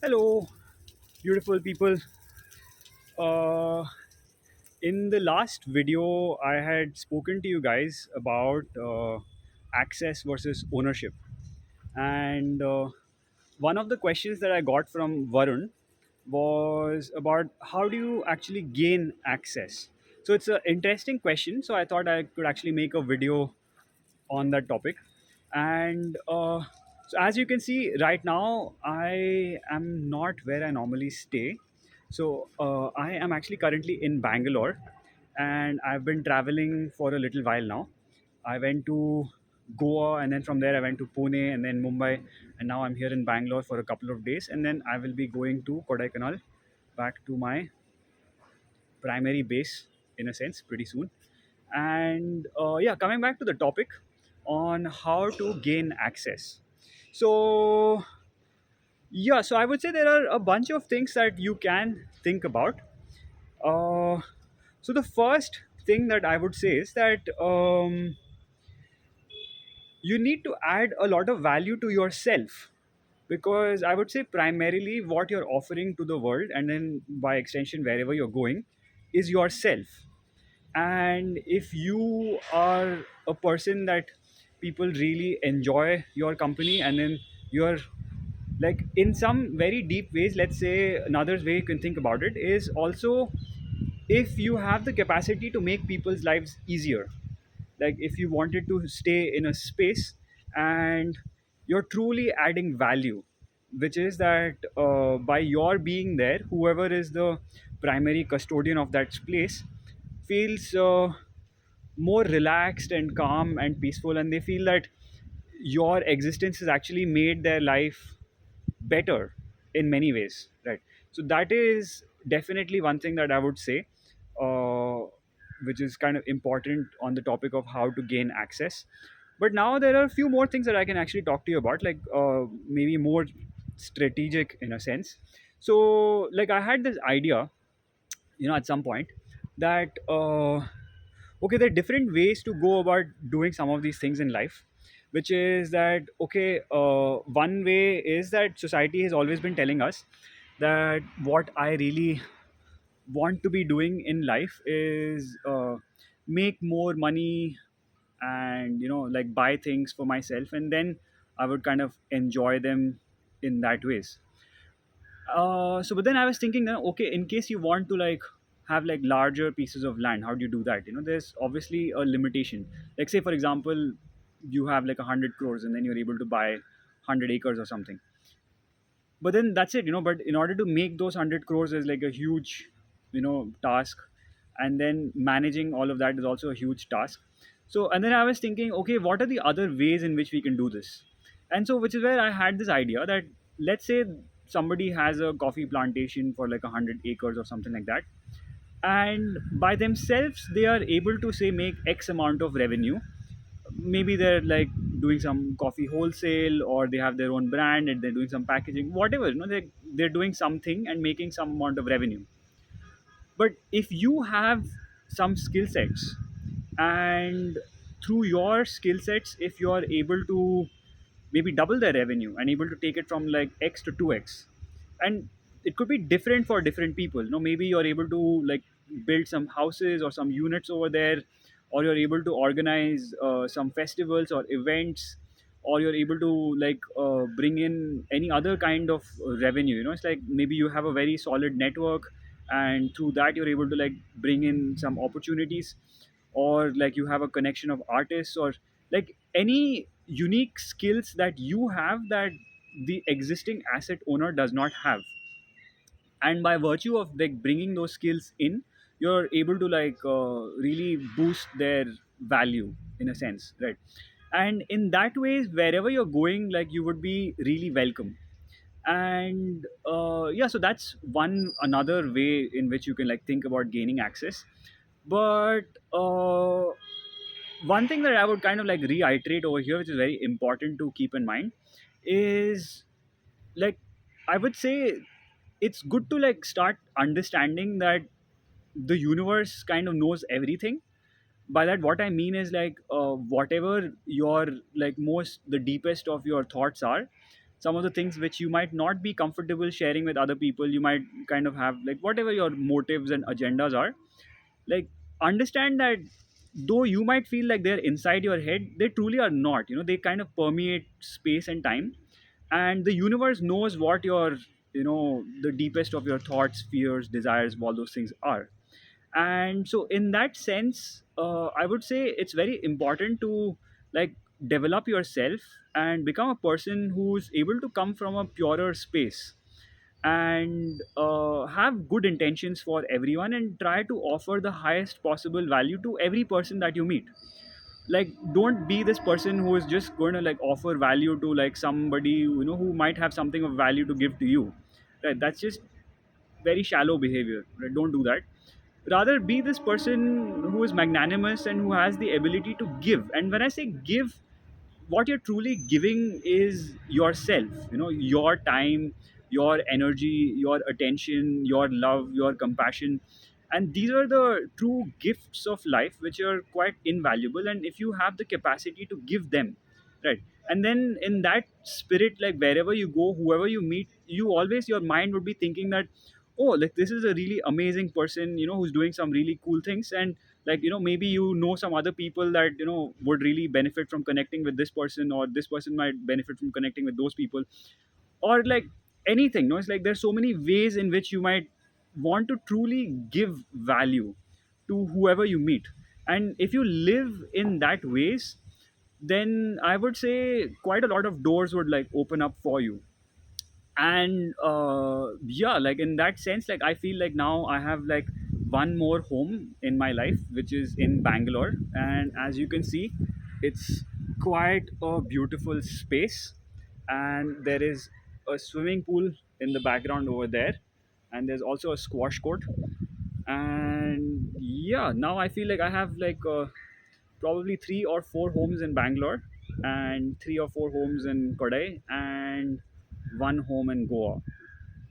Hello, beautiful people. Uh, in the last video, I had spoken to you guys about access versus ownership. And one of the questions that I got from Varun was about how do you actually gain access? So it's an interesting question. So I thought I could actually make a video on that topic. And so, as you can see right now, I am not where I normally stay. So, I am actually currently in Bangalore, and I've been traveling for a little while now. I went to Goa, and then from there, I went to Pune and then Mumbai, and now I'm here in Bangalore for a couple of days, and then I will be going to Kodaikanal back to my primary base in a sense pretty soon. And yeah, coming back to the topic on how to gain access. So yeah, so I would say there are a bunch of things that you can think about. Uh, so the first thing that I would say is that you need to add a lot of value to yourself, because I would say primarily what you're offering to the world, and then by extension wherever you're going, is yourself. And if you are a person that people really enjoy your company, and then you're like in some very deep ways, let's say another way you can think about it is also if you have the capacity to make people's lives easier, like if you wanted to stay in a space and you're truly adding value, which is that by your being there, whoever is the primary custodian of that place feels more relaxed and calm and peaceful, and they feel that your existence has actually made their life better in many ways, right? So that is definitely one thing that I would say, uh, which is kind of important on the topic of how to gain access. But now there are a few more things that I can actually talk to you about, like maybe more strategic in a sense. So like I had this idea, at some point, that okay, there are different ways to go about doing some of these things in life, which is that okay, one way is that society has always been telling us that what I really want to be doing in life is make more money and like buy things for myself, and then I would kind of enjoy them in that ways. So but then I was thinking that okay, in case you want to like have like larger pieces of land, how do you do that? There's obviously a limitation. Like say for example, you have like 100 crores and then you're able to buy 100 acres or something. But then that's it. But in order to make those 100 crores is like a huge task, and then managing all of that is also a huge task. So and then I was thinking, okay, what are the other ways in which we can do this? And so which is where I had this idea that let's say somebody has a coffee plantation for like 100 acres or something like that, and by themselves they are able to say make x amount of revenue. Maybe they're like doing some coffee wholesale, or they have their own brand and they're doing some packaging, whatever. They're doing something and making some amount of revenue. But if you have some skill sets, and through your skill sets, if you are able to maybe double the revenue and able to take it from like x to 2x, and it could be different for different people. Maybe you're able to like build some houses or some units over there, or you're able to organize some festivals or events, or you're able to like bring in any other kind of revenue. It's like maybe you have a very solid network, and through that you're able to like bring in some opportunities, or like you have a connection of artists, or like any unique skills that you have that the existing asset owner does not have. And by virtue of like bringing those skills in, you're able to like really boost their value in a sense, right? And in that way, wherever you're going, like you would be really welcome. And yeah, so that's one another way in which you can like think about gaining access. But one thing that I would kind of like reiterate over here, which is very important to keep in mind, is like I would say it's good to like start understanding that the universe kind of knows everything. By that, what I mean is like whatever your like most the deepest of your thoughts are, some of the things which you might not be comfortable sharing with other people. You might kind of have like whatever your motives and agendas are, like understand that though you might feel like they're inside your head, they truly are not. They kind of permeate space and time, and the universe knows what your, the deepest of your thoughts, fears, desires, all those things are. And so in that sense, I would say it's very important to like develop yourself and become a person who's able to come from a purer space, and have good intentions for everyone, and try to offer the highest possible value to every person that you meet. Like don't be this person who is just going to like offer value to like somebody, who might have something of value to give to you, right? That's just very shallow behavior, right? Don't do that. Rather be this person who is magnanimous and who has the ability to give. And when I say give, what you're truly giving is yourself, your time, your energy, your attention, your love, your compassion. And these are the true gifts of life which are quite invaluable, and if you have the capacity to give them, right? And then in that spirit, like wherever you go, whoever you meet, you always, your mind would be thinking that, oh, like this is a really amazing person, who's doing some really cool things. And like, maybe some other people that would really benefit from connecting with this person, or this person might benefit from connecting with those people, or like anything. It's like there's so many ways in which you might want to truly give value to whoever you meet. And if you live in that ways, then I would say quite a lot of doors would like open up for you. And yeah, like in that sense, like I feel like now I have like one more home in my life, which is in Bangalore. And as you can see, it's quite a beautiful space, and there is a swimming pool in the background over there, and there's also a squash court. And yeah, now I feel like I have like probably 3 or 4 homes in Bangalore, and 3 or 4 homes in Kodai, and one home in Goa,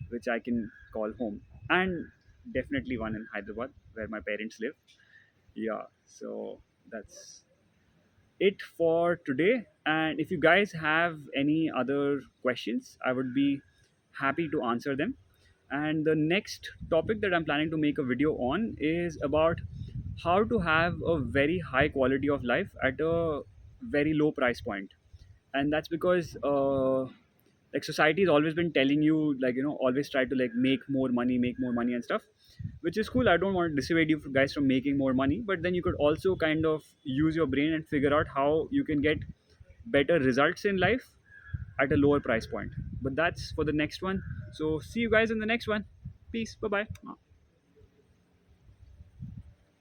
which I can call home, and definitely one in Hyderabad where my parents live. Yeah, so that's it for today. And if you guys have any other questions, I would be happy to answer them. And the next topic that I'm planning to make a video on is about how to have a very high quality of life at a very low price point. And that's because like society has always been telling you, like, always try to like make more money and stuff, which is cool. I don't want to dissuade you guys from making more money, but then you could also kind of use your brain and figure out how you can get better results in life at a lower price point. But that's for the next one. So see you guys in the next one. Peace. Bye bye.